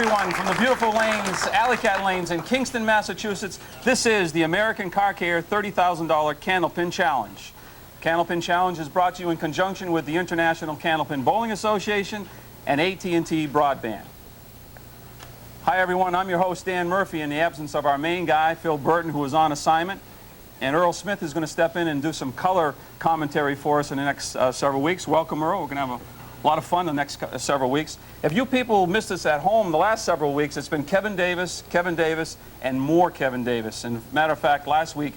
everyone, from the beautiful lanes, Alley Cat Lanes in Kingston, Massachusetts. This is the American Car Care $30,000 Candlepin Challenge. Candlepin Challenge is brought to you in conjunction with the International Candlepin Bowling Association and AT&T Broadband. Hi everyone, I'm your host Dan Murphy in the absence of our main guy, Phil Burton, who is on assignment. And Earl Smith is going to step in and do some color commentary for us in the next several weeks. Welcome, Earl. We're going to have a lot of fun the next several weeks. If you people missed us at home the last several weeks, it's been Kevin Davis, and more Kevin Davis. And matter of fact, last week,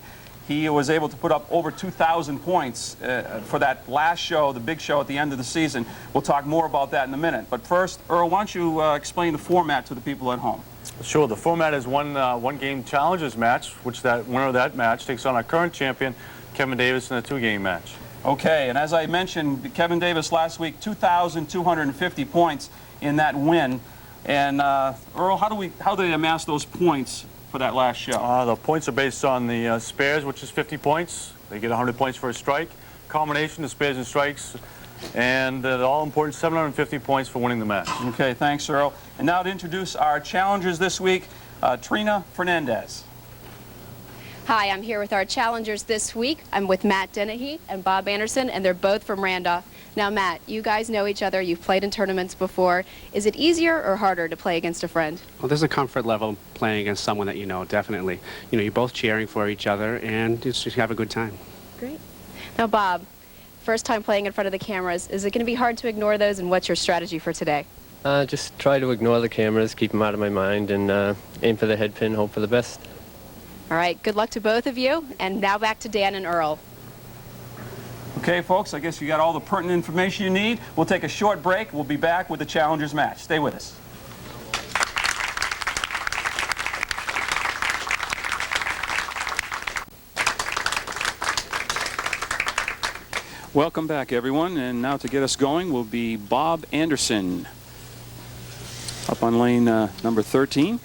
he was able to put up over 2,000 points for that last show, the big show at the end of the season. We'll talk more about that in a minute. But first, Earl, why don't you explain the format to the people at home? Sure. The format is one game challenges match, which that winner of that match takes on our current champion, Kevin Davis, in a two-game match. Okay, and as I mentioned, Kevin Davis last week, 2,250 points in that win. And Earl, how do they amass those points for that last show? The points are based on the spares, which is 50 points. They get 100 points for a strike. Combination of spares and strikes, and the all-important 750 points for winning the match. Okay, thanks, Earl. And now to introduce our challengers this week, Trina Fernandez. Hi, I'm here with our challengers this week. I'm with Matt Dennehy and Bob Anderson, and they're both from Randolph. Now, Matt, you guys know each other. You've played in tournaments before. Is it easier or harder to play against a friend? Well, there's a comfort level playing against someone that you know, definitely. You know, you're both cheering for each other, and just have a good time. Great. Now, Bob, first time playing in front of the cameras. Is it going to be hard to ignore those, and what's your strategy for today? Just try to ignore the cameras, keep them out of my mind, and aim for the head pin, hope for the best. All right, good luck to both of you, and now back to Dan and Earl. Okay, folks, I guess you got all the pertinent information you need. We'll take a short break. We'll be back with the challengers match. Stay with us. Welcome back, everyone, and now to get us going will be Bob Anderson up on lane number 13.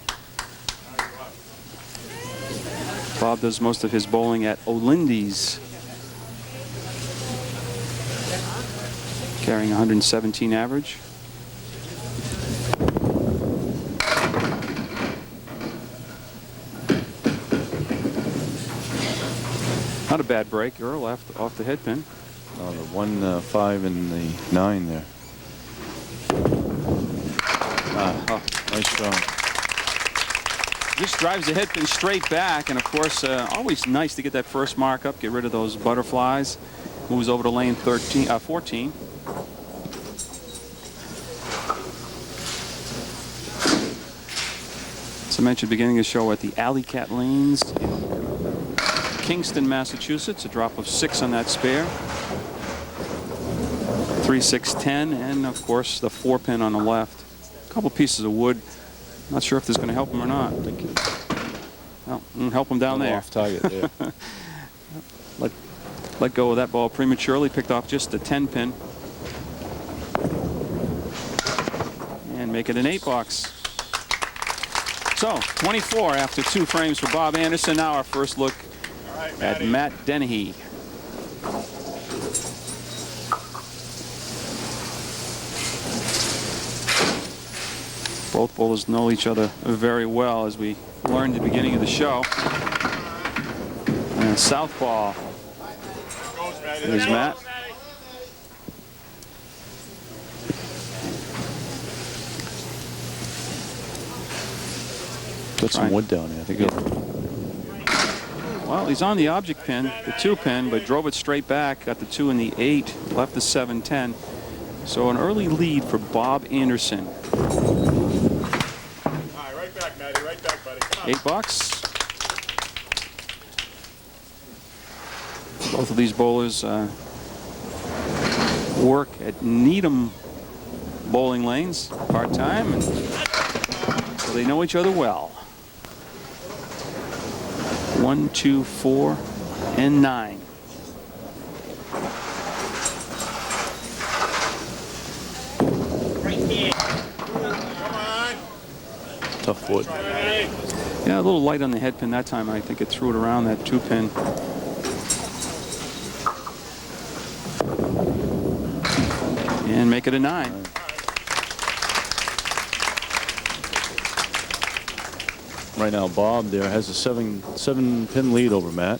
Bob does most of his bowling at O'Lindy's, carrying 117 average. Not a bad break, Earl, off the head pin. The 1, 5, and the 9 there. Nice shot. Just drives the head pin straight back, and of course, always nice to get that first mark up, get rid of those butterflies. Moves over to lane 14. As I mentioned, beginning of the show at the Alley Cat Lanes in Kingston, Massachusetts. A drop of 6 on that spare. 3, 6, 10, and of course the 4 pin on the left. A couple pieces of wood. Not sure if this is going to help him or not. Well, help him down there. Off target there. Let go of that ball prematurely. Picked off just the 10 pin. And make it an 8 box. So 24 after 2 frames for Bob Anderson. Now our first look at Matt Dennehy. Both bowlers know each other very well, as we learned at the beginning of the show. And southpaw is Matt. Put some wood down there. I think. Well, he's on the object pin, the 2 pin, but drove it straight back. Got the 2 and the 8, left the 7, 10. So an early lead for Bob Anderson. Right back, Matty. Right back, buddy. Come on. 8 bucks. Both of these bowlers work at Needham bowling lanes part-time, and so they know each other well. 1, 2, 4, and 9. Tough wood. Yeah, a little light on the head pin that time. I think it threw it around that 2 pin. And make it a 9. Right now, Bob there has a seven pin lead over Matt.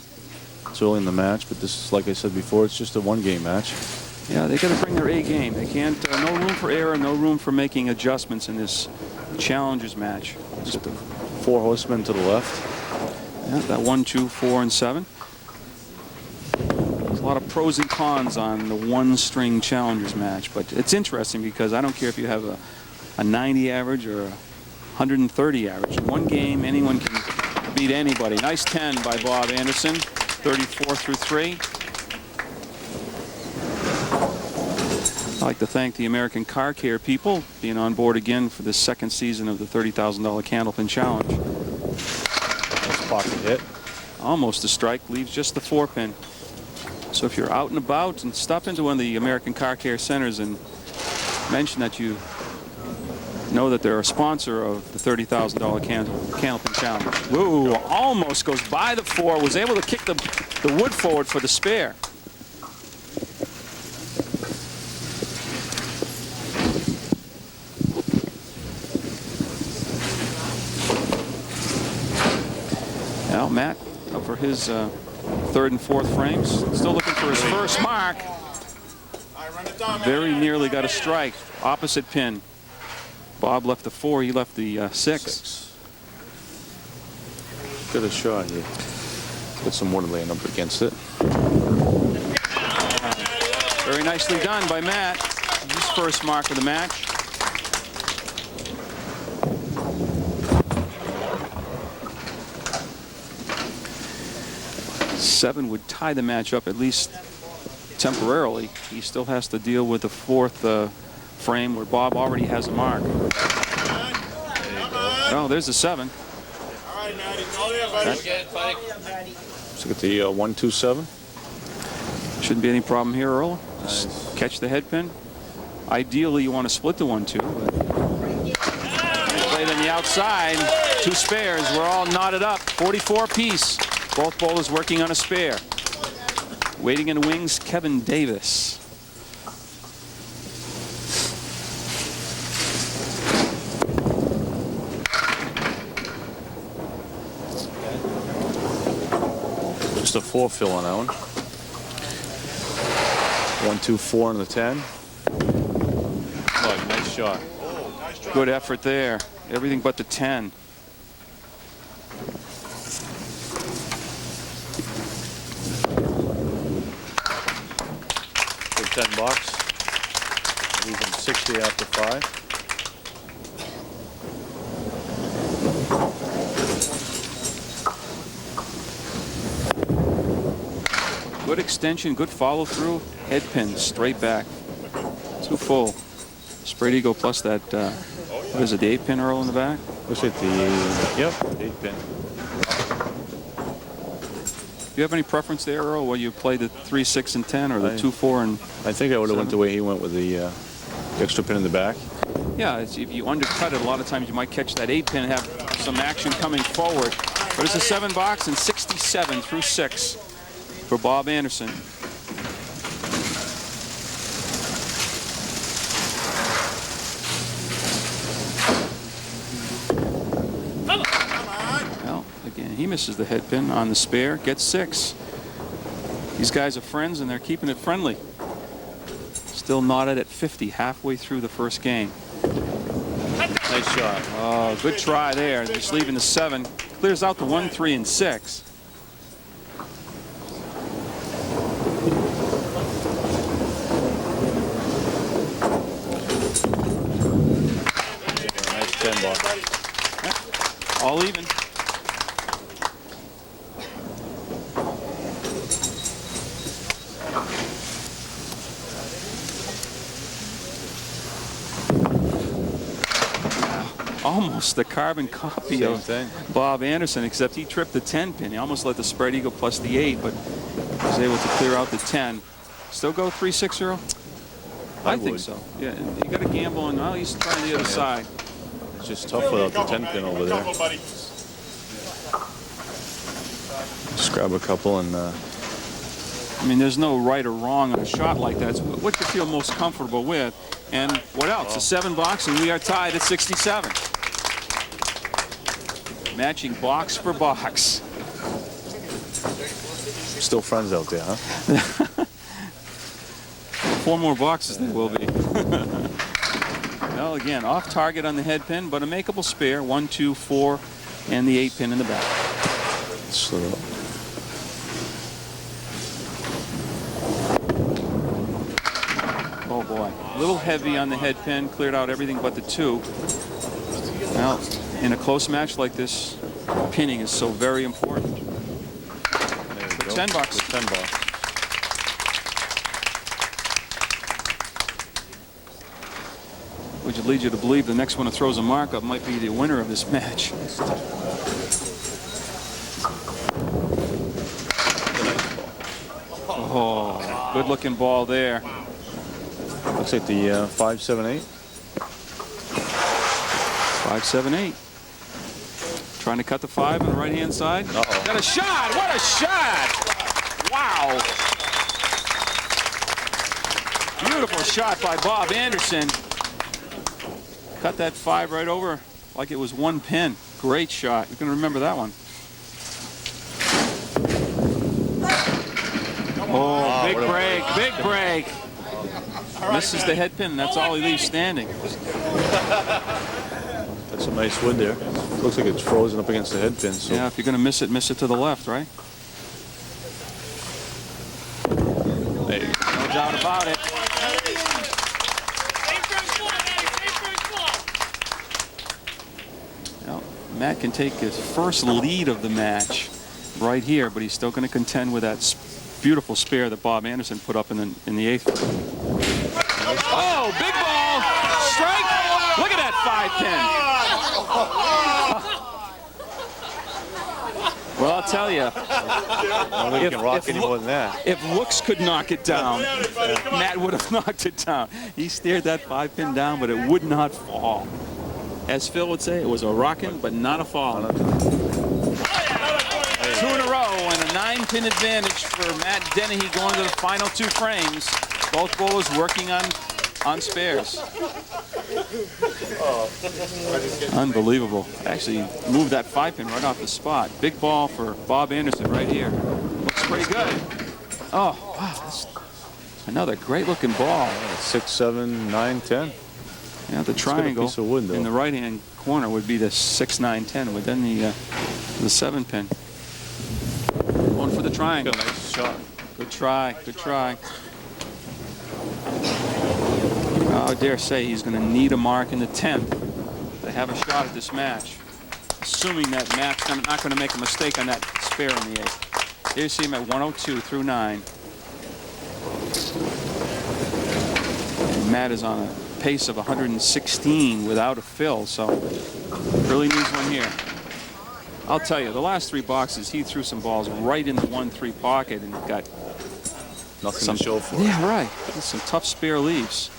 It's early in the match, but this is, like I said before, it's just a one-game match. Yeah, they got to bring their A game. They can't. No room for error. No room for making adjustments in this challengers match. Just the 4 horsemen to the left. Yeah, that 1, 2, 4, and 7. There's a lot of pros and cons on the one-string challengers match, but it's interesting because I don't care if you have a 90 average or a 130 average. In one game, anyone can beat anybody. Nice 10 by Bob Anderson, 34 through 3. I'd like to thank the American Car Care people being on board again for this second season of the $30,000 Candlepin Challenge. Nice pocket hit. Almost a strike, leaves just the 4-pin. So if you're out and about, and stop into one of the American Car Care centers and mention that you know that they're a sponsor of the $30,000 Candlepin Challenge. Whoa, almost goes by the 4, was able to kick the wood forward for the spare. Now Matt up for his 3rd and 4th frames. Still looking for his first mark. Very nearly got a strike. Opposite pin. Bob left the 4. He left the 6. Good shot here. Got some water laying up against it. Very nicely done by Matt. His first mark of the match. Seven would tie the match up at least temporarily. He still has to deal with the 4th frame where Bob already has a mark. Oh, there's the 7. All right, Matty. Go there, buddy. Let's look at the 1, 2, 7. Shouldn't be any problem here, Earl. Just catch the head pin. Ideally, you want to split the 1, 2. But played on the outside. 2 spares. We're all knotted up. 44 apiece. Both bowlers working on a spare. Waiting in the wings, Kevin Davis. Just a 4 fill on that one. 1, 2, 4 on the 10. Oh, nice shot. Good effort there. Everything but the 10. $10. Leave him 60 after 5. Good extension, good follow through. Head pin straight back. Too full. Spread eagle plus that. What is it? The 8 pin, Earl, in the back. Looks like the 8 pin. Do you have any preference there, Earl, where you play the 3, 6, and 10, or the 2, 4, and? I think I would have went the way he went with the extra pin in the back. Yeah, if you undercut it, a lot of times you might catch that 8 pin and have some action coming forward. But it's a 7 box and 67 through 6 for Bob Anderson. Well, again, he misses the head pin on the spare, gets 6. These guys are friends and they're keeping it friendly. Still knotted at 50 halfway through the first game. Nice shot. Oh, good try there. Just leaving the 7. Clears out the 1, 3, and 6. Nice 10 ball. All even. Almost the carbon copy Same of thing. Bob Anderson, except he tripped the 10 pin. He almost let the spread eagle plus the 8, but was able to clear out the 10. Still go 3-6, Earl? I think would. so. Yeah, you got to gamble on. Well, he's trying the other side. It's just tough without the 10 pin over there. Just grab a couple and I mean, there's no right or wrong on a shot like that. It's what you feel most comfortable with. And what else? A 7 box, and we are tied at 67. Matching box for box. Still friends out there, huh? 4 more boxes there will be. Well, again, off target on the head pin, but a makeable spare. 1, 2, 4, and the 8 pin in the back. So, oh boy, a little heavy on the head pin. Cleared out everything but the 2. Well, in a close match like this, pinning is so very important. For $10. $10. Which would lead you to believe the next one who throws a markup might be the winner of this match. Oh, good looking ball there. Looks like the 5-7-8. 5-7-8. Trying to cut the 5 on the right hand side. Uh-oh. Got a shot! What a shot! Wow! Beautiful shot by Bob Anderson. Cut that 5 right over like it was 1 pin. Great shot. You're going to remember that one. Oh, big break, big break. Misses the head pin. That's all he leaves standing. That's a nice wood there. Looks like it's frozen up against the head pin. So. Yeah, if you're going to miss it to the left, right? There you go. No doubt about it. Well, Matt can take his first lead of the match right here, but he's still going to contend with that beautiful spare that Bob Anderson put up in the 8th. Oh, big ball! Strike! Look at that 5 pin. Well, I'll tell you. Nobody can rock any more than that. If looks could knock it down, Matt would have knocked it down. He stared that 5 pin down, but it would not fall. As Phil would say, it was a rockin', but not a fall. 2 in a row and a 9-pin advantage for Matt Dennehy going to the final 2 frames. Both bowlers working on spares. Unbelievable. Actually moved that 5-pin right off the spot. Big ball for Bob Anderson right here. Looks pretty good. Oh, wow. That's another great looking ball. 6, 7, 9, 10. Yeah, the triangle piece of wood, though. in the right-hand corner would be the 6, 9, 10, but then the 7-pin. Going for the triangle. Nice shot. Good try. Good try. I dare say he's going to need a mark in the 10th to have a shot at this match, assuming that Matt's not going to make a mistake on that spare in the 8th. Here you see him at 102 through 9. And Matt is on a pace of 116 without a fill, so really needs one here. I'll tell you, the last 3 boxes, he threw some balls right in the 1-3 pocket and got Nothing to show for it. Yeah, right. Some tough spare leaves.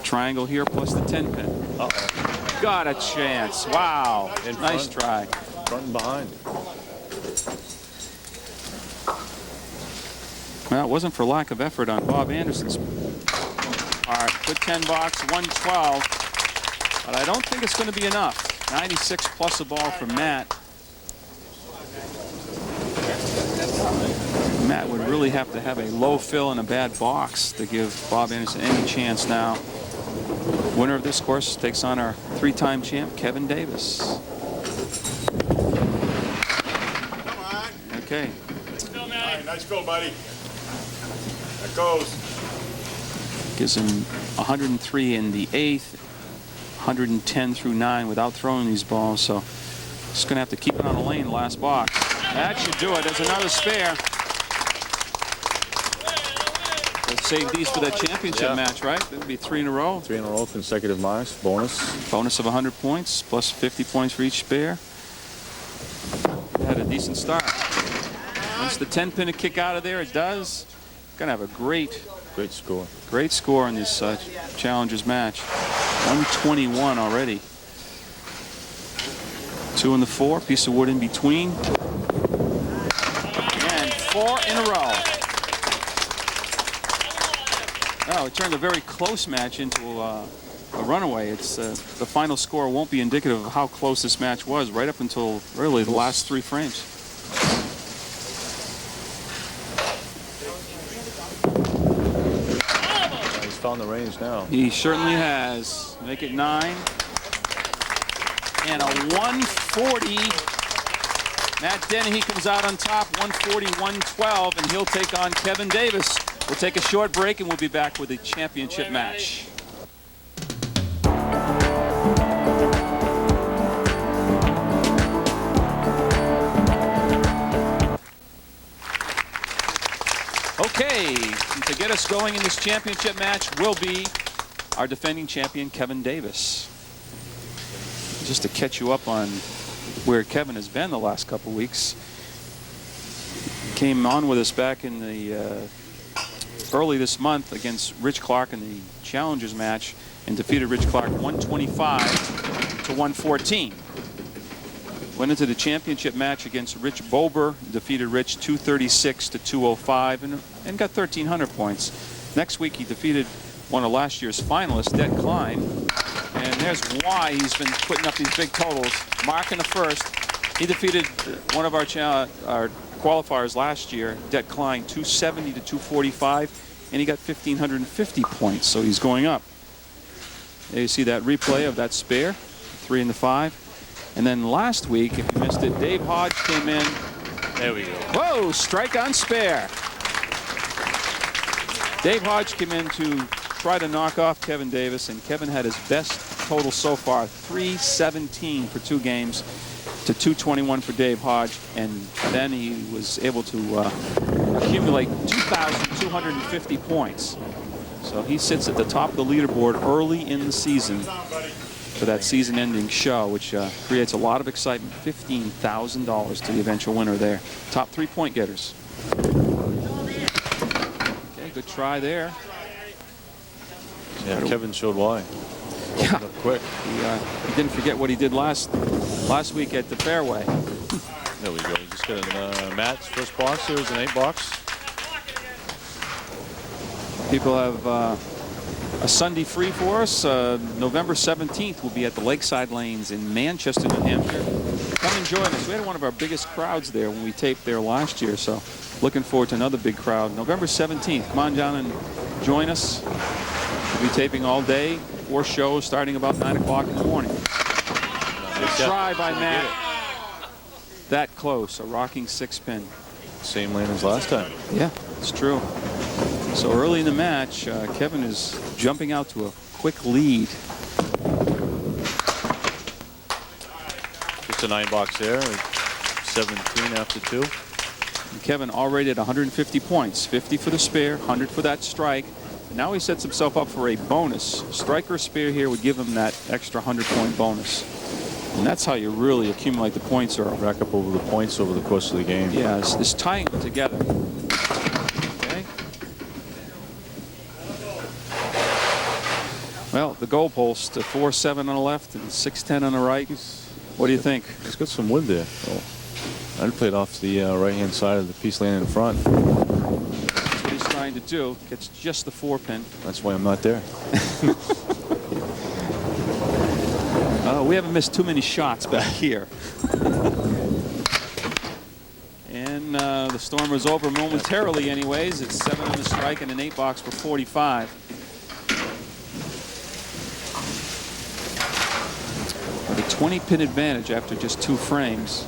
Triangle here plus the 10-pin. Uh-oh. Got a chance. Wow. Nice try. Front and behind. Well, it wasn't for lack of effort on Bob Anderson's. All right, good 10 box, 112. But I don't think it's going to be enough. 96 plus a ball for Matt. Matt would really have to have a low fill and a bad box to give Bob Anderson any chance now. Winner of this course takes on our 3-time champ, Kevin Davis. Okay. All right, nice go, buddy. That goes. Gives him 103 in the 8th, 110 through 9 without throwing these balls. So just going to have to keep it on the lane the last box. That should do it. There's another spare. Let's save these for that championship match, right? That would be 3 in a row. 3 in a row, consecutive marks, bonus. Bonus of 100 points, plus 50 points for each spare. Had a decent start. Once the 10-pin to kick out of there, it does. Gonna have a great score. Great score in this Challengers match. 121 already. 2 in the 4, piece of wood in between. And 4 in a row. Oh, it turned a very close match into a runaway. It's the final score won't be indicative of how close this match was right up until really the last 3 frames. He's found the range now. He certainly has. Make it 9. And a 140. Matt Dennehy comes out on top, 140-112, and he'll take on Kevin Davis. We'll take a short break, and we'll be back with a championship match. Okay, to get us going in this championship match will be our defending champion, Kevin Davis. Just to catch you up on where Kevin has been the last couple weeks. Came on with us back in the early this month against Rich Clark in the Challengers match and defeated Rich Clark 125 to 114. Went into the championship match against Rich Bober, defeated Rich 236 to 205 and got 1,300 points. Next week he defeated one of last year's finalists, Det Klein. And there's why he's been putting up these big totals. Mark in the first. He defeated one of our qualifiers last year, Det Klein, 270 to 245, and he got 1,550 points, so he's going up. There you see that replay of that spare, 3 and the 5. And then last week, if you missed it, Dave Hodge came in. There we go. Whoa, strike on spare. Dave Hodge came in to try to knock off Kevin Davis, and Kevin had his best total so far, 317 for 2 games to 221 for Dave Hodge, and then he was able to accumulate 2,250 points. So he sits at the top of the leaderboard early in the season for that season-ending show, which creates a lot of excitement. $15,000 to the eventual winner there. Top 3-point getters. Okay, good try there. Yeah, Kevin showed why. Yeah, quick. He didn't forget what he did last week at the fairway. There we go. He just got a Matt's first box. There was an 8 box. People have a Sunday free for us. November 17th, we'll be at the Lakeside Lanes in Manchester, New Hampshire. Come and join us. We had one of our biggest crowds there when we taped there last year, so looking forward to another big crowd. November 17th, come on down and join us. We'll be taping all day, 4 shows starting about 9 o'clock in the morning. Good try by Matt. That close, a rocking 6-pin. Same lane as last time. Yeah, it's true. So early in the match, Kevin is jumping out to a quick lead. Just a 9 box there, 17 after 2. And Kevin already at 150 points, 50 for the spare, 100 for that strike. And now he sets himself up for a bonus. Strike or spare here would give him that extra 100-point bonus. And that's how you really accumulate the points, Earl. Rack up over the points over the course of the game. Yeah, it's tying them together. Okay. Well, the goalpost, 4-7 on the left and 6-10 on the right. What do you think? He's got some wood there. Oh, I'd play it off the right-hand side of the piece laying in front. That's what he's trying to do. Gets just the 4-pin. That's why I'm not there. We haven't missed too many shots back here. And the storm is over momentarily anyways. It's 7 on the strike and an 8 box for 45. With a 20-pin advantage after just 2 frames.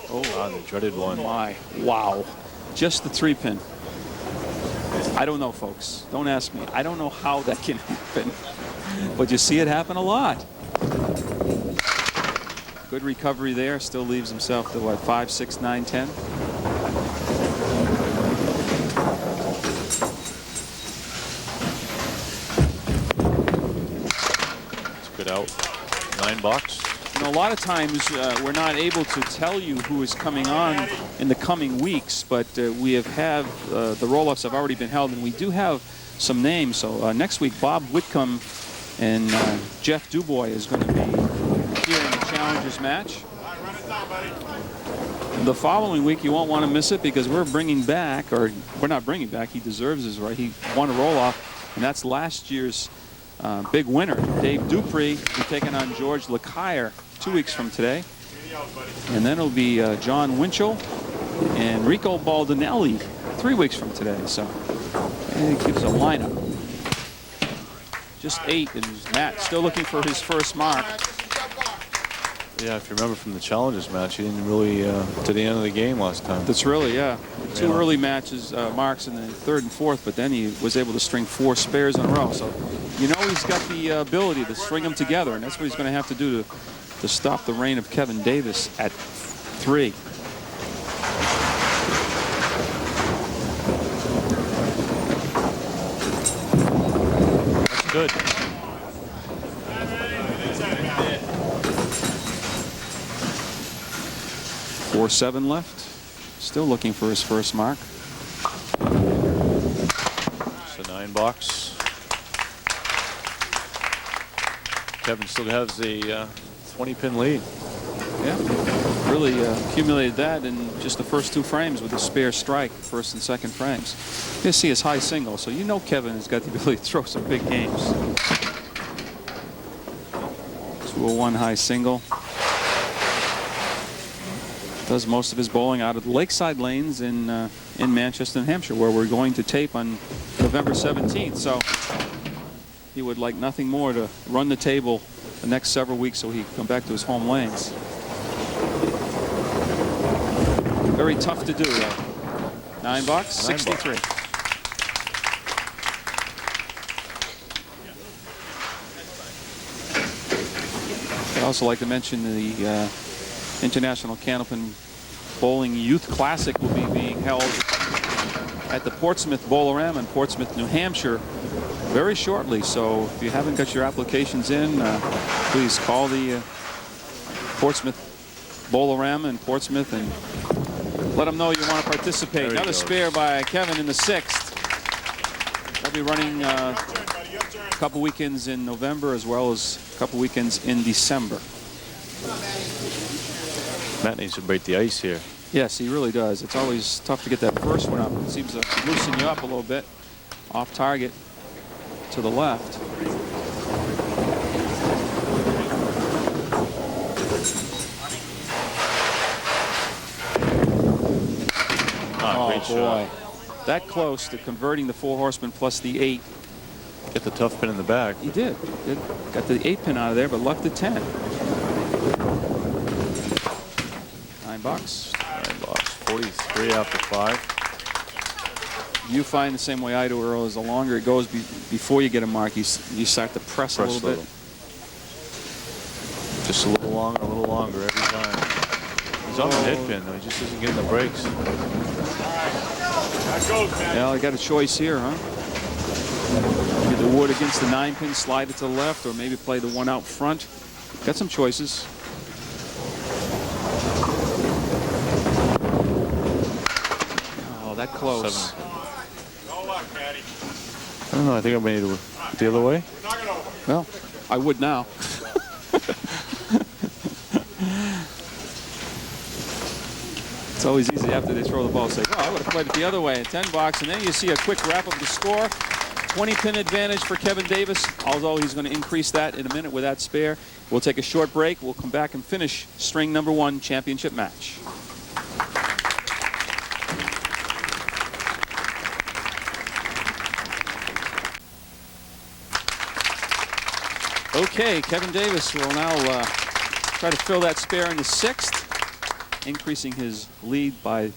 Oh, wow, the dreaded one. My, wow. Just the 3-pin. I don't know, folks. Don't ask me. I don't know how that can happen. But you see it happen a lot. Good recovery there. Still leaves himself to, what, 5, 6, 9, 10? It's a good out. 9 box. You know, a lot of times we're not able to tell you who is coming on in the coming weeks, but we have the roll-ups have already been held, and we do have some names. So next week, Bob Whitcomb and Jeff Dubois is going to be here in the Challengers match. All right, run it down, buddy. The following week, you won't want to miss it because we're bringing back, or we're not bringing back, he deserves his right. He won a roll-off, and that's last year's big winner, Dave Dupree, will be taking on George LeClaire 2 weeks from today. And then it'll be John Winchell and Rico Baldinelli 3 weeks from today. So it gives a lineup. Just 8, and Matt still looking for his first mark. Yeah, if you remember from the Challengers match, he didn't really to the end of the game last time. That's really, yeah. 2 early matches, marks in the 3rd and 4th, but then he was able to string 4 spares in a row. So you know he's got the ability to string them together, and that's what he's going to have to do to stop the reign of Kevin Davis at 3. That's good. 4-7 left. Still looking for his first mark. It's a 9 box. Kevin still has a 20-pin lead. Yeah, really accumulated that in just the first 2 frames with a spare strike, first and second frames. You see his high single, so you know Kevin has got the ability to throw some big games. 201 high single. Does most of his bowling out of the lakeside lanes in Manchester, New Hampshire, where we're going to tape on November 17th. So he would like nothing more to run the table the next several weeks so he can come back to his home lanes. Very tough to do, though. 9 bucks, 63. I'd also like to mention the International Candlepin Bowling Youth Classic will be being held at the Portsmouth Bowl-O-Rama in Portsmouth, New Hampshire very shortly. So if you haven't got your applications in, please call the Portsmouth Bowl-O-Rama in Portsmouth and let them know you want to participate. Another spare by Kevin in the 6th. They'll be running a couple weekends in November as well as a couple weekends in December. Matt needs to break the ice here. Yes, he really does. It's always tough to get that first one up. It seems to loosen you up a little bit. Off target to the left. Great boy. shot. That close to converting the 4 horsemen plus the 8. Get the tough pin in the back. He did. Got the 8 pin out of there, but left the 10. 9 bucks. 9 bucks. 43 after 5. You find the same way I do, Earl, is the longer it goes before you get a mark, you start to press a little bit. Just a little longer every time. He's on the head pin, though. He just isn't getting the breaks. Yeah, I got a choice here, huh? Get the wood against the 9 pin, slide it to the left, or maybe play the one out front. Got some choices. Oh, that close. 7. I don't know. I think I may need to the other way. Well, I would now. It's always easy after they throw the ball to say, well, I would have played it the other way. 10 bucks, and then you see a quick wrap of the score. 20-pin advantage for Kevin Davis, although he's going to increase that in a minute with that spare. We'll take a short break. We'll come back and finish string number 1 championship match. Okay, Kevin Davis will now try to fill that spare in the 6th, increasing his lead by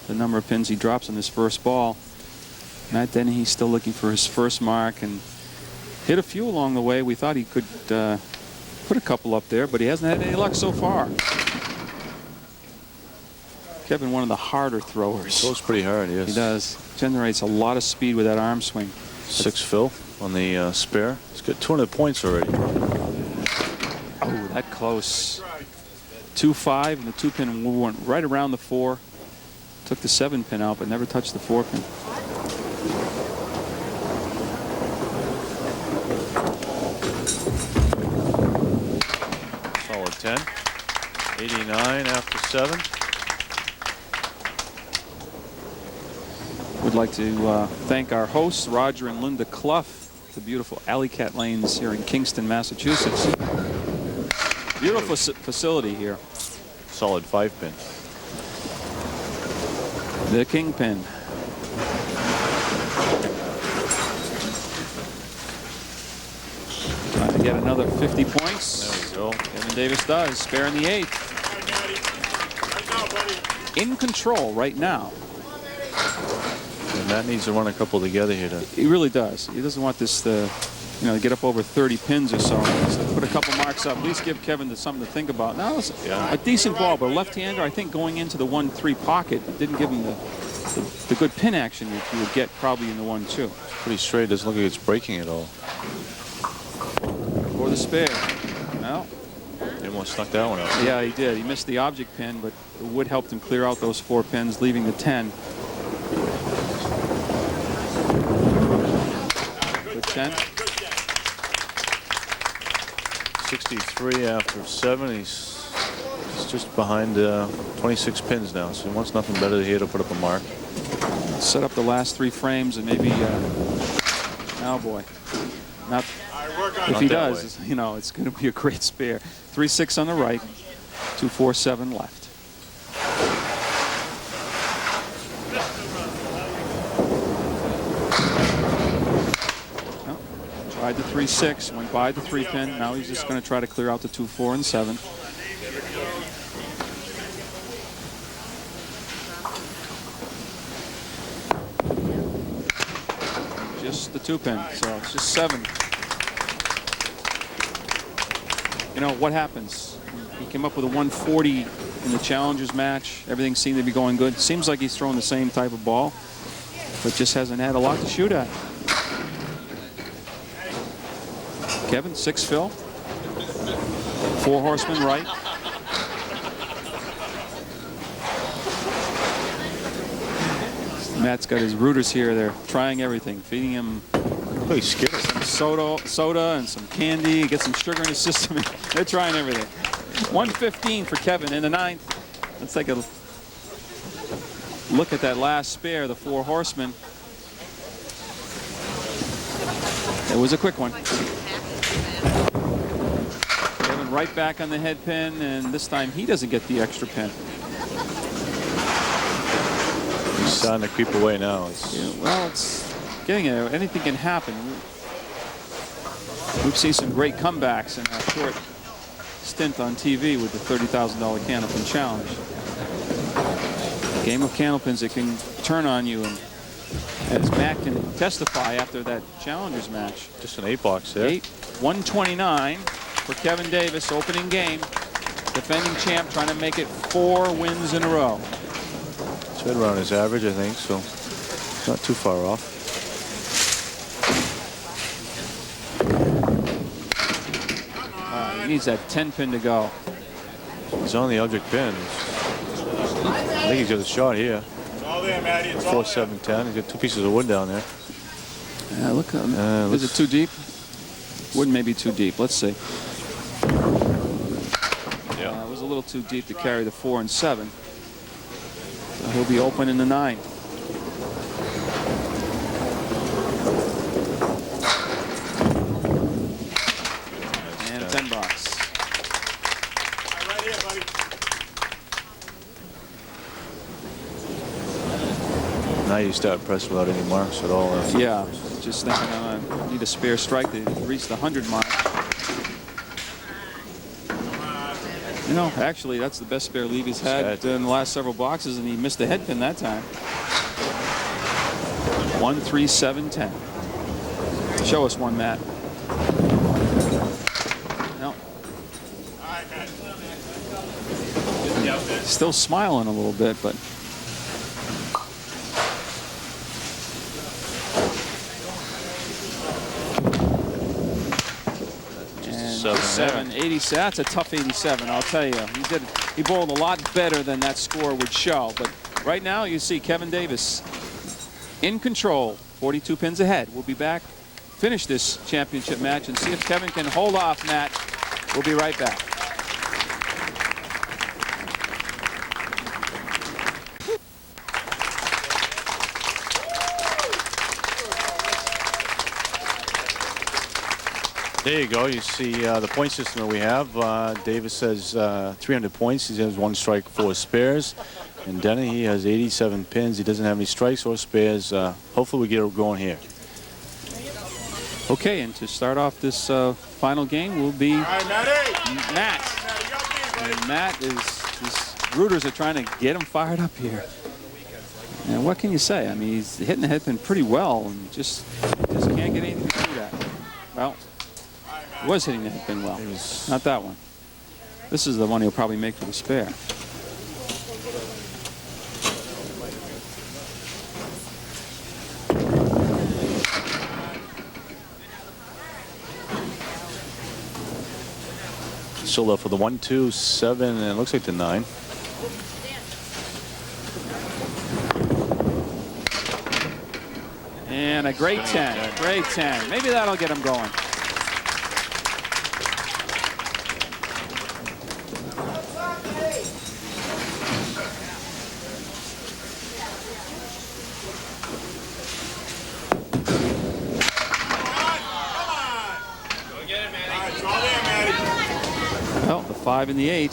the number of pins he drops on his first ball. Matt Dennehy's still looking for his first mark and hit a few along the way. We thought he could put a couple up there, but he hasn't had any luck so far. Kevin, one of the harder throwers. Throws pretty hard, yes. He does. Generates a lot of speed with that arm swing. 6 Phil on the spare. He's got 200 points already. Oh, that close. 2-5, and the 2-pin went right around the 4. Took the 7-pin out, but never touched the 4-pin. Solid 10. 89 after 7. Would like to thank our hosts, Roger and Linda Clough, the beautiful Alley Cat Lanes here in Kingston, Massachusetts. Beautiful facility here. Solid 5-pin. The Kingpin. Trying to get another 50 points. There we go. Kevin Davis does. Spare in the 8th. Right now, buddy. In control right now. And Matt needs to run a couple together here to. He really does. He doesn't want this to, you know, get up over 30 pins or so. Just put a couple marks up. At least give Kevin something to think about. Now it's a decent ball, but a left-hander, I think, going into the 1-3 pocket, it didn't give him the good pin action that you would get probably in the 1-2. Pretty straight. Doesn't look like it's breaking at all. Or the spare. Well, He almost snuck that one out. yeah, he did. He missed the object pin, but the wood helped him clear out those 4 pins, leaving the 10. Good 10. 63 after 7. He's just behind 26 pins now, so he wants nothing better here to put up a mark. Set up the last 3 frames and maybe, oh boy. Not, if he does, you know, it's going to be a great spare. 3-6 on the right, 2-4-7 left. Tried the 3-6, went by the 3-pin. Now he's just going to try to clear out the 2-4 and 7. Just the 2-pin, so it's just 7. You know what happens? He came up with a 140 in the Challengers match. Everything seemed to be going good. Seems like he's throwing the same type of ball, but just hasn't had a lot to shoot at. Kevin, 6 Phil. 4 horsemen right. Matt's got his rooters here. They're trying everything, feeding him some soda and some candy, get some sugar in his system. They're trying everything. 115 for Kevin in the 9th. Let's take a look at that last spare, the 4 horsemen. It was a quick one. Kevin right back on the head pin, and this time he doesn't get the extra pin. He's starting to creep away now. Well, it's getting there. Anything can happen. We've seen some great comebacks in our short stint on TV with the $30,000 Candlepin Challenge. Game of Candlepins, it can turn on you, and as Matt can testify after that Challengers match. Just an 8-box there. 129 for Kevin Davis, opening game. Defending champ, trying to make it 4 wins in a row. It's right around his average, I think, so not too far off. He needs that 10 pin to go. He's on the object pin. I think he's got a shot here. It's all there, Matty. It's all 4-7-10. He's got 2 pieces of wood down there. Yeah, look. Is it too deep? Wood may be too deep. Let's see. Yeah, it was a little too deep to carry the 4 and 7. So he'll be open in the 9. And a 10 box. right here, buddy. Now you start pressing without any marks at all. Yeah, just thinking I need a spare strike to reach the 100 mark. You know, actually, that's the best spare leave he's had in the last several boxes, and he missed the head pin that time. 1-3-7-10. Show us one, Matt. No. Still smiling a little bit, but. Seven. 87. That's a tough 87, I'll tell you. He bowled a lot better than that score would show. But right now, you see Kevin Davis in control, 42 pins ahead. We'll be back, finish this championship match, and see if Kevin can hold off Matt. We'll be right back. There you go. You see the point system that we have. Davis has 300 points. He has 1 strike, 4 spares. And Denny, he has 87 pins. He doesn't have any strikes or spares. Hopefully we get it going here. Okay, and to start off this final game will be Matt. And Matt is, his rooters are trying to get him fired up here. And what can you say? I mean, he's hitting the headpin pretty well and just can't get anything to do that. Well, he was hitting the headpin well. Not that one. This is the one he'll probably make for the spare. Still up for the 1, 2, 7, and it looks like the 9. And a great 10. Great 10. Maybe that'll get him going. Well, the 5 and the 8.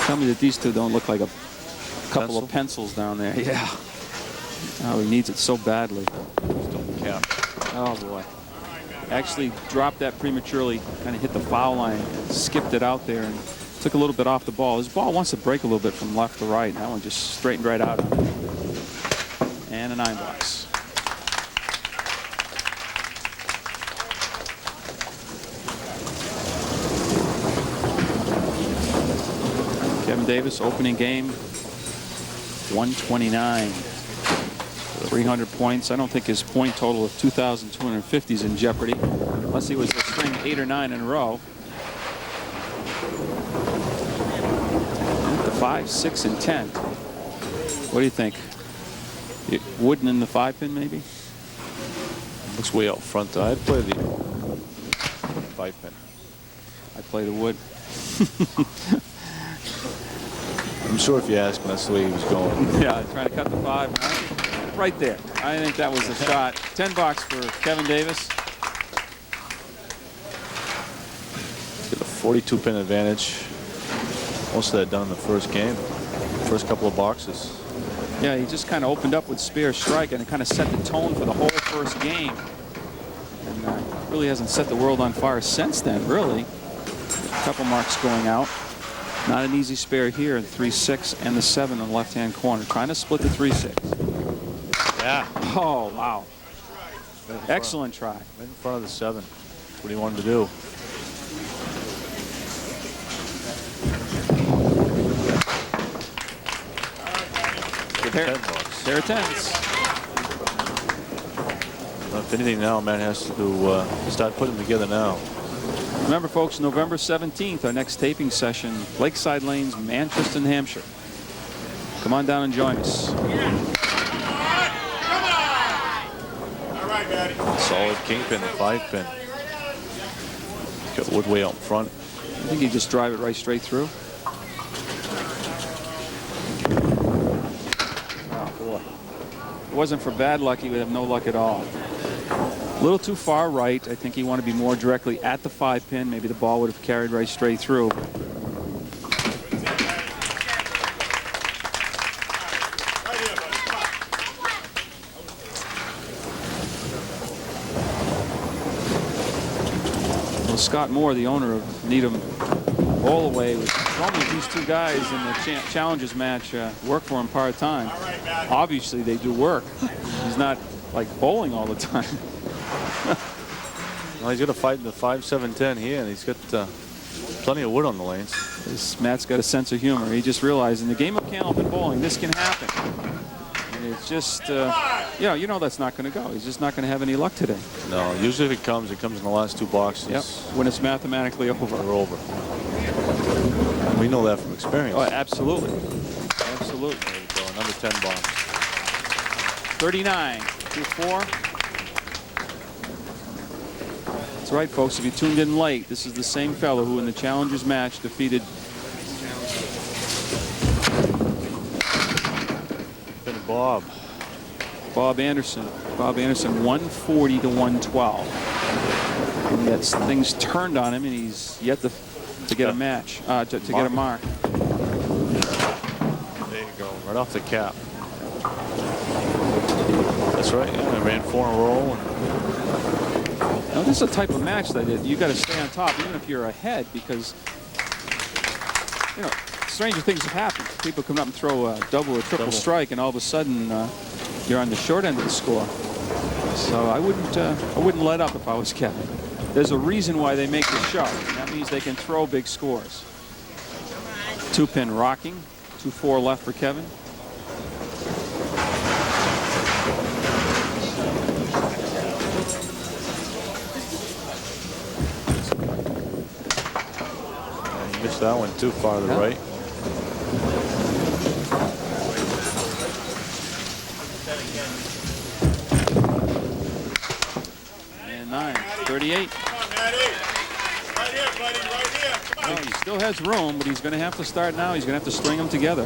Tell me that these two don't look like a couple of pencils down there. Yeah. Oh, he needs it so badly. Oh, boy. Actually dropped that prematurely, kind of hit the foul line, skipped it out there, and took a little bit off the ball. His ball wants to break a little bit from left to right. That one just straightened right out of it. And a 9 box. Kevin Davis, opening game, 129. 300 points. I don't think his point total of 2,250 is in jeopardy, unless he was to string 8 or 9 in a row. The 5, 6, and 10. What do you think? Wooden in the 5-pin, maybe? Looks way out front. I'd play the 5-pin. I'd play the wood. I'm sure if you ask him, that's the way he was going. Yeah, trying to cut the 5. Right there. I think that was a shot. 10 bucks for Kevin Davis. Get a 42-pin advantage. Most of that done in the first game. First couple of boxes. Yeah, he just kind of opened up with spare strike and it kind of set the tone for the whole first game. And really hasn't set the world on fire since then, really. A couple marks going out. Not an easy spare here. 3-6 and the 7 on the left-hand corner. Trying to split the 3-6. Yeah. Oh, wow. Excellent try. Right in front of the 7. That's what he wanted to do. There are 10s. If anything now, Matt has to start putting them together now. Remember, folks, November 17th, our next taping session, Lakeside Lanes, Manchester, New Hampshire. Come on down and join us. Solid kingpin, 5-pin. Got wood way out in front. I think you just drive it right straight through. Oh, boy. If it wasn't for bad luck, he would have no luck at all. A little too far right. I think he wanted to be more directly at the 5-pin. Maybe the ball would have carried right straight through. Well, Scott Moore, the owner of Needham All the Way, was normally these two guys in the Challengers match work for him part-time. Obviously, they do work. He's not like bowling all the time. Well, he's got to fight in the 5, 7, 10 here, and he's got plenty of wood on the lanes. Matt's got a sense of humor. He just realized in the game of Candlepin bowling, this can happen. And it's just, you know that's not going to go. He's just not going to have any luck today. No, usually if it comes in the last 2 boxes. Yep, when it's mathematically over. We're over. We know that from experience. Oh, absolutely. Absolutely. There you go, another 10 box. 39, 2-4. That's right, folks. If you tuned in late, this is the same fellow who in the Challengers match defeated Bob Anderson. Bob Anderson, 140 to 112. And he gets things turned on him, and he's yet to get a match, to get a mark. There you go, right off the cap. That's right. Yeah, I ran 4 in a row. Now, this is a type of match that you got to stay on top, even if you're ahead, because you know stranger things have happened. People come up and throw a double or triple strike, and all of a sudden you're on the short end of the score. So I wouldn't let up if I was Kevin. There's a reason why they make the shove. And that means they can throw big scores. 2-pin rocking, 2-4 left for Kevin. You missed that one too far to the right. And 9, 38. Come on, Matty. Right here, buddy, right here. Come on. Well, he still has room, but he's going to have to start now. He's going to have to string them together.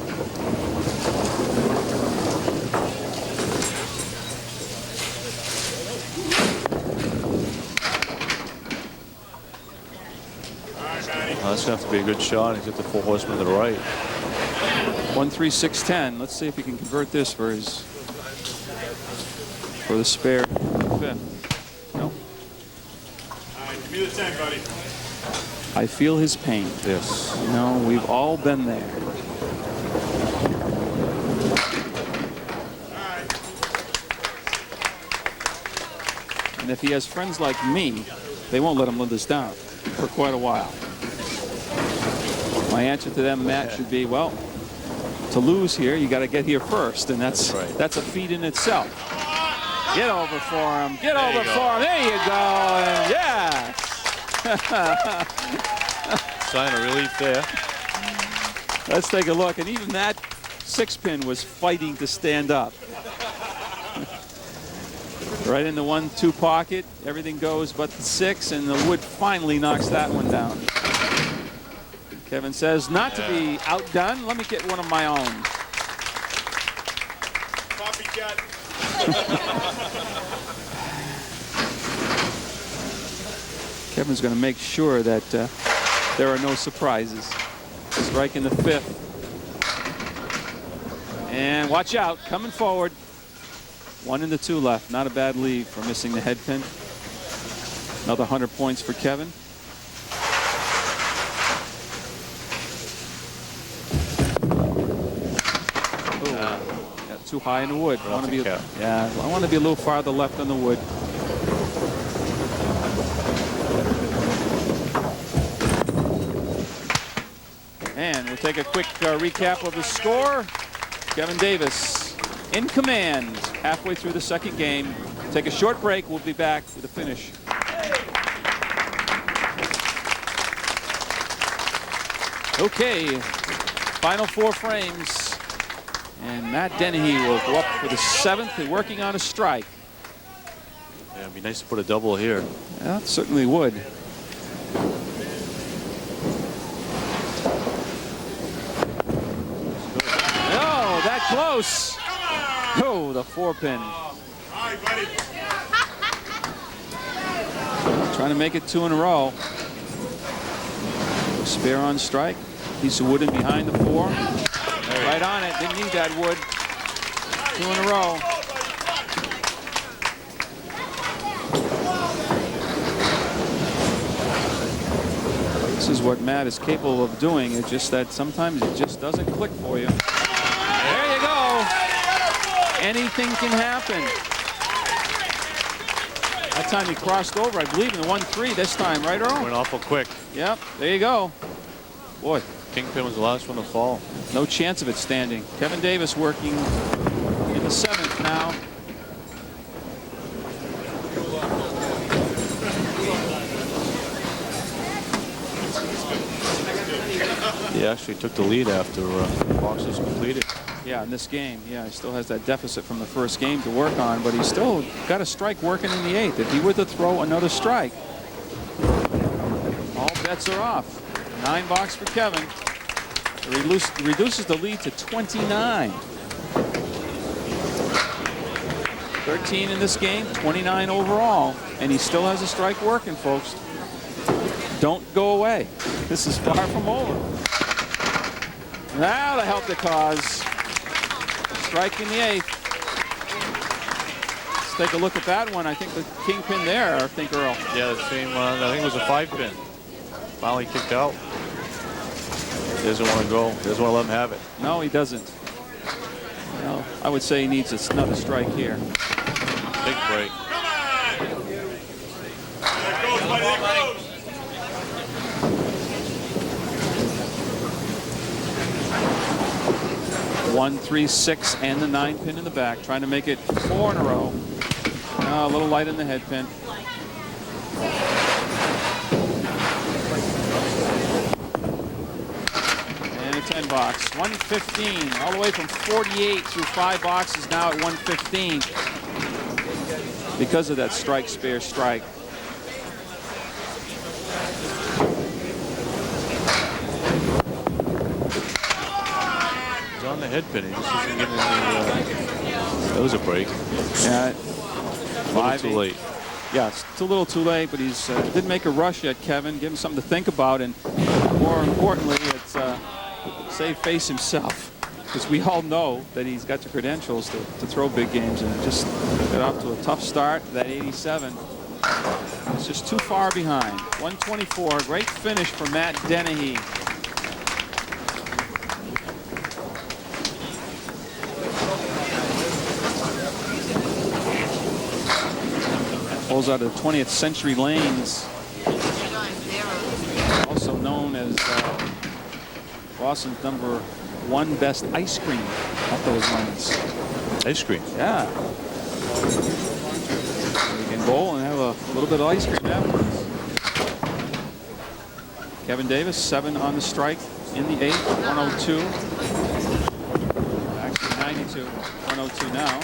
That's going to have to be a good shot. He's got the 4 horsemen to the right. 1-3-6-10. Let's see if he can convert this for the spare 5th. No. All right, give me the 10, buddy. I feel his pain. Yes. You know, we've all been there. All right. And if he has friends like me, they won't let him live this down for quite a while. My answer to them, Matt, should be, well, to lose here, you got to get here first, and that's a feat in itself. Get over for him. Get over for him. There you go. And yes. Sign of relief there. Let's take a look. And even that 6-pin was fighting to stand up. Right in the 1-2 pocket. Everything goes but the 6, and the wood finally knocks that one down. Kevin says, not to be outdone, let me get one of my own. Copycat. Kevin's going to make sure that there are no surprises. Strike in the 5th. And watch out, coming forward. 1 in the 2 left. Not a bad lead for missing the head pin. Another 100 points for Kevin. Got too high in the wood. I want to be, I want to be a little farther left on the wood. And we'll take a quick recap of the score. Kevin Davis in command halfway through the 2nd game. Take a short break. We'll be back with the finish. Okay, final 4 frames. And Matt Dennehy will go up for the 7th, working on a strike. Yeah, it'd be nice to put a double here. Yeah, it certainly would. Oh, that close. Oh, the 4-pin. All right, buddy. Trying to make it 2 in a row. Spare on strike. Piece of wood in behind the 4. Right on it. Didn't need that wood. 2 in a row. This is what Matt is capable of doing. It's just that sometimes it just doesn't click for you. There you go. Anything can happen. That time he crossed over, I believe, in the 1-3 this time, right, Earl? Went awful quick. Yep, there you go. Boy, Kingpin was the last one to fall. no chance of it standing. Kevin Davis working in the 7th now. He actually took the lead after box was completed. Yeah, in this game. Yeah, he still has that deficit from the 1st game to work on, but he's still got a strike working in the 8th. If he were to throw another strike, all bets are off. 9 box for Kevin. Reduces the lead to 29. 13 in this game, 29 overall, and he still has a strike working, folks. Don't go away. This is far from over. Now to help the cause. Strike in the 8th. Let's take a look at that one. I think the kingpin there, I think, Earl. Yeah, the same one. I think it was a 5-pin. Finally kicked out. He doesn't want to go. He doesn't want to let him have it. No, he doesn't. No, I would say he needs another strike here. Big break. There goes, buddy, there goes. One, 3, 6, and the 9 pin in the back, trying to make it 4 in a row. A little light in the head pin. And a 10 box. 115, all the way from 48 through 5 boxes, now at 115. Because of that strike, spare, strike. He's on the head pin. He just isn't getting any. That was a break. Yeah, A little too late. Yeah, it's a little too late, but he's didn't make a rush yet, Kevin. Give him something to think about, and more importantly, it's save face himself, because we all know that he's got the credentials to throw big games, and just got off to a tough start. That 87, it's just too far behind. 124, great finish for Matt Dennehy. Pulls out of 20th Century Lanes, also known as Boston's #1 best ice cream at those lanes. Ice cream. Yeah. You can bowl and have a little bit of ice cream afterwards. Kevin Davis, 7 on the strike in the 8th, 102. Actually 92, 102 now.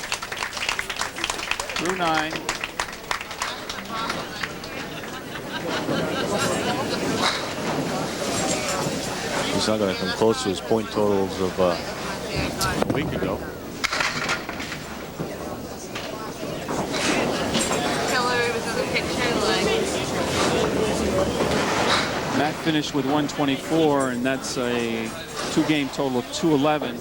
Through 9. He's not going to come close to his point totals of a week ago. Matt finished with 124, and that's a 2-game total of 211.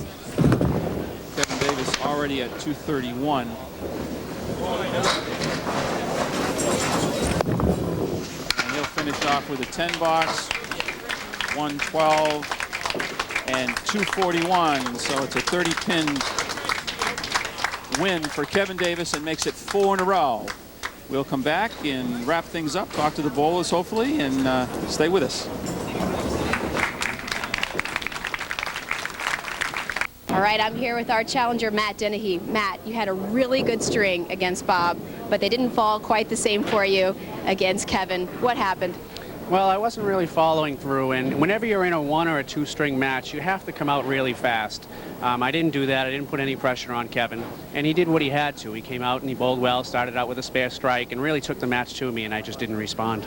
Kevin Davis already at 231. And he'll finish off with a 10 box, 112, and 241. So it's a 30-pin win for Kevin Davis and makes it 4 in a row. We'll come back and wrap things up, talk to the bowlers hopefully, and stay with us. All right, I'm here with our challenger, Matt Dennehy. Matt, you had a really good string against Bob, but they didn't fall quite the same for you against Kevin. What happened? Well, I wasn't really following through, and whenever you're in a 1 or a 2 string match, you have to come out really fast. I didn't do that. I didn't put any pressure on Kevin, and he did what he had to. He came out and he bowled well, started out with a spare strike, and really took the match to me, and I just didn't respond.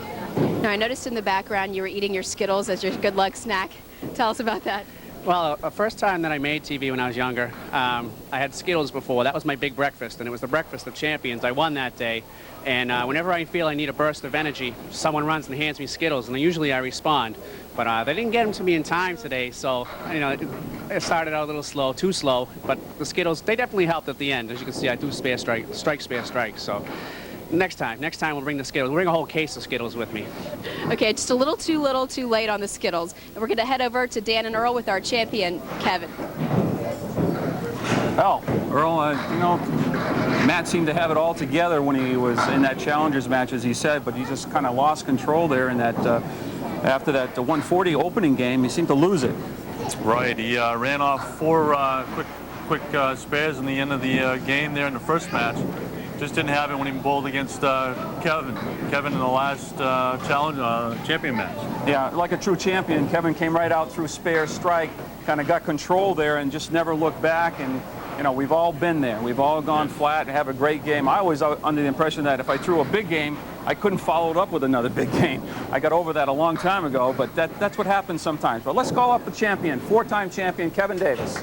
Now, I noticed in the background you were eating your Skittles as your good luck snack. Tell us about that. Well, the first time that I made TV when I was younger, I had Skittles before. That was my big breakfast, and it was the breakfast of champions. I won that day, and whenever I feel I need a burst of energy, someone runs and hands me Skittles, and usually I respond. But they didn't get them to me in time today, so it started out a little slow, too slow. But the Skittles, they definitely helped at the end. As you can see, I do spare strike, spare strike. So next time we'll bring the Skittles. We'll bring a whole case of Skittles with me. Okay, just a little too late on the Skittles. And we're going to head over to Dan and Earl with our champion, Kevin. Well, Earl, Matt seemed to have it all together when he was in that challengers match, as he said, but he just kind of lost control there in that after that 140 opening game. He seemed to lose it. Right. He ran off 4 quick spares in the end of the game there in the first match. Just didn't have it when he bowled against Kevin in the last champion match. Yeah, like a true champion, Kevin came right out through spare strike, kind of got control there and just never looked back. And we've all been there. We've all gone flat and have a great game. I was under the impression that if I threw a big game, I couldn't follow it up with another big game. I got over that a long time ago, but that's what happens sometimes. But let's call up the champion, 4-time champion, Kevin Davis.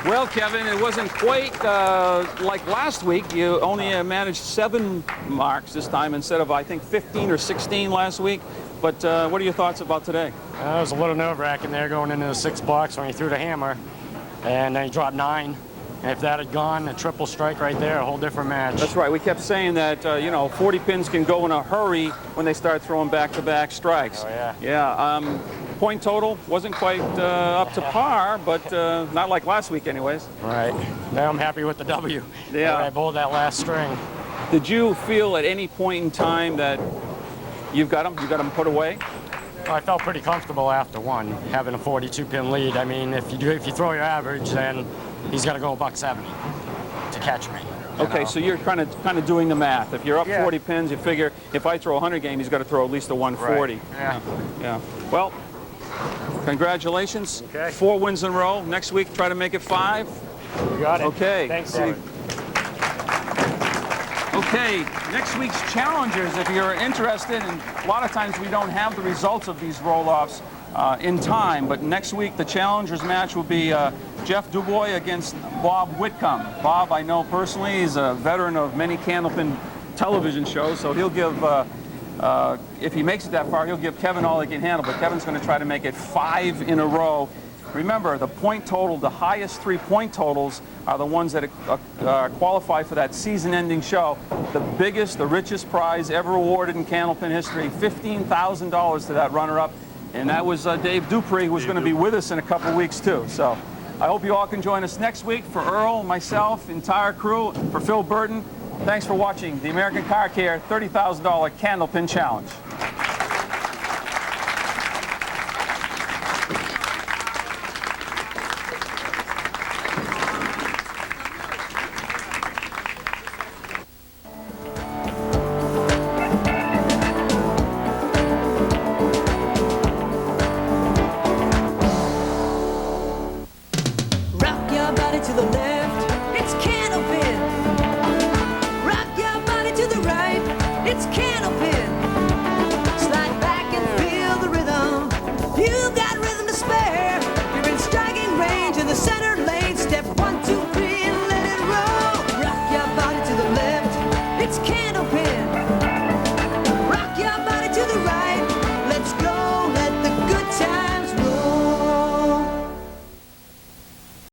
Well, Kevin, it wasn't quite like last week. You only managed 7 marks this time instead of, I think, 15 or 16 last week. But what are your thoughts about today? It was a little nerve-wracking there going into the 6th box when he threw the hammer, and then he dropped 9. And if that had gone, a triple strike right there, a whole different match. That's right. We kept saying that, 40 pins can go in a hurry when they start throwing back-to-back strikes. Oh, yeah. Yeah. Point total wasn't quite up to par, but not like last week anyways. Right. Now I'm happy with the W. Yeah. I bowled that last string. Did you feel at any point in time that you've got them put away? Well, I felt pretty comfortable after 1, having a 42-pin lead. I mean, if you throw your average, then he's got to go $170 to catch me. Okay, so you're kind of doing the math. If you're up 40 pins, you figure if I throw a 100 game, he's got to throw at least a 140. Right. Yeah. Yeah. Well, congratulations. Okay. 4 wins in a row. Next week, try to make it 5. You got it. Okay. Thanks, See- David. Okay, next week's challengers, if you're interested, and a lot of times we don't have the results of these roll-offs in time, but next week the challengers match will be Jeff Dubois against Bob Whitcomb. Bob, I know personally, is a veteran of many Candlepin television shows, so he'll give, if he makes it that far, he'll give Kevin all he can handle, but Kevin's going to try to make it 5 in a row. Remember, the point total, the highest 3 point totals are the ones that qualify for that season-ending show. The biggest, the richest prize ever awarded in Candlepin history, $15,000 to that runner-up, and that was Dave Dupree, who's going to be with us in a couple weeks too. So I hope you all can join us next week. For Earl, myself, entire crew, for Phil Burton, thanks for watching the American Car Care $30,000 Candlepin Challenge. Rock your body to the left.